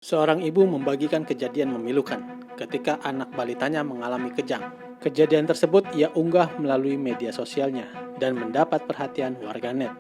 Seorang ibu membagikan kejadian memilukan ketika anak balitanya mengalami kejang. Kejadian tersebut ia unggah melalui media sosialnya dan mendapat perhatian warganet.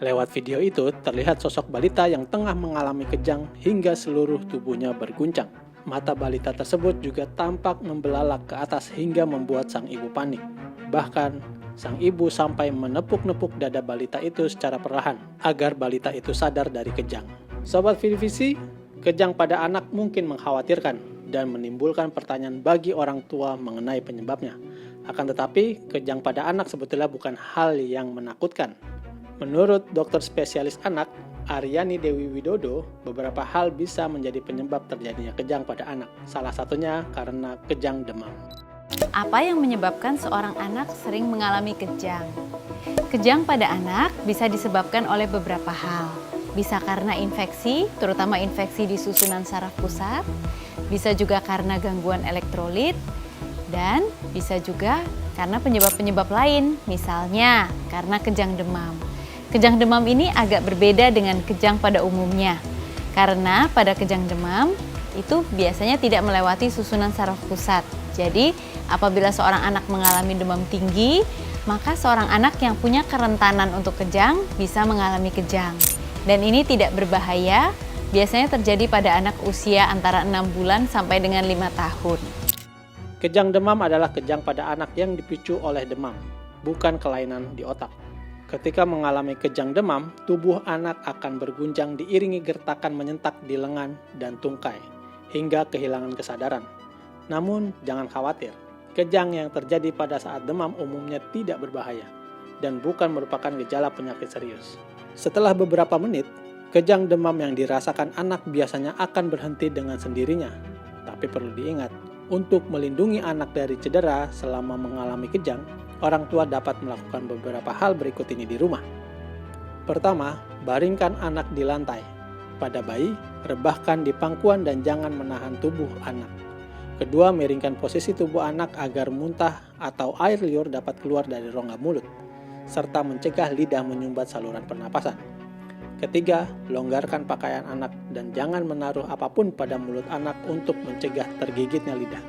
Lewat video itu, terlihat sosok balita yang tengah mengalami kejang hingga seluruh tubuhnya berguncang. Mata balita tersebut juga tampak membelalak ke atas hingga membuat sang ibu panik. Bahkan, sang ibu sampai menepuk-nepuk dada balita itu secara perlahan agar balita itu sadar dari kejang. Sobat Visi, kejang pada anak mungkin mengkhawatirkan dan menimbulkan pertanyaan bagi orang tua mengenai penyebabnya. Akan tetapi, kejang pada anak sebetulnya bukan hal yang menakutkan. Menurut dokter spesialis anak, Aryani Dewi Widodo, beberapa hal bisa menjadi penyebab terjadinya kejang pada anak. Salah satunya karena kejang demam. Apa yang menyebabkan seorang anak sering mengalami kejang? Kejang pada anak bisa disebabkan oleh beberapa hal. Bisa karena infeksi, terutama infeksi di susunan saraf pusat. Bisa juga karena gangguan elektrolit. Dan bisa juga karena penyebab-penyebab lain, misalnya karena kejang demam. Kejang demam ini agak berbeda dengan kejang pada umumnya. Karena pada kejang demam, itu biasanya tidak melewati susunan saraf pusat. Jadi, apabila seorang anak mengalami demam tinggi, maka seorang anak yang punya kerentanan untuk kejang bisa mengalami kejang. Dan ini tidak berbahaya, biasanya terjadi pada anak usia antara 6 bulan sampai dengan 5 tahun. Kejang demam adalah kejang pada anak yang dipicu oleh demam, bukan kelainan di otak. Ketika mengalami kejang demam, tubuh anak akan berguncang diiringi gertakan menyentak di lengan dan tungkai, hingga kehilangan kesadaran. Namun, jangan khawatir, kejang yang terjadi pada saat demam umumnya tidak berbahaya dan bukan merupakan gejala penyakit serius. Setelah beberapa menit, kejang demam yang dirasakan anak biasanya akan berhenti dengan sendirinya. Tapi perlu diingat, untuk melindungi anak dari cedera selama mengalami kejang, orang tua dapat melakukan beberapa hal berikut ini di rumah. Pertama, baringkan anak di lantai. Pada bayi, rebahkan di pangkuan dan jangan menahan tubuh anak. Kedua, miringkan posisi tubuh anak agar muntah atau air liur dapat keluar dari rongga mulut, serta mencegah lidah menyumbat saluran pernapasan. Ketiga, longgarkan pakaian anak dan jangan menaruh apapun pada mulut anak untuk mencegah tergigitnya lidah.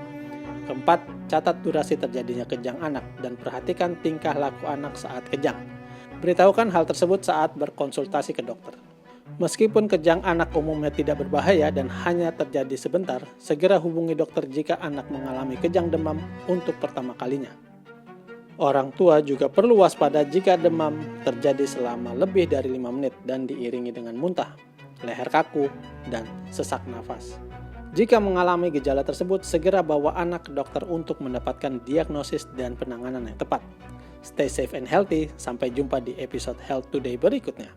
Keempat, catat durasi terjadinya kejang anak dan perhatikan tingkah laku anak saat kejang. Beritahukan hal tersebut saat berkonsultasi ke dokter. Meskipun kejang anak umumnya tidak berbahaya dan hanya terjadi sebentar, segera hubungi dokter jika anak mengalami kejang demam untuk pertama kalinya. Orang tua juga perlu waspada jika demam terjadi selama lebih dari 5 menit dan diiringi dengan muntah, leher kaku, dan sesak nafas. Jika mengalami gejala tersebut, segera bawa anak ke dokter untuk mendapatkan diagnosis dan penanganan yang tepat. Stay safe and healthy, sampai jumpa di episode Health Today berikutnya.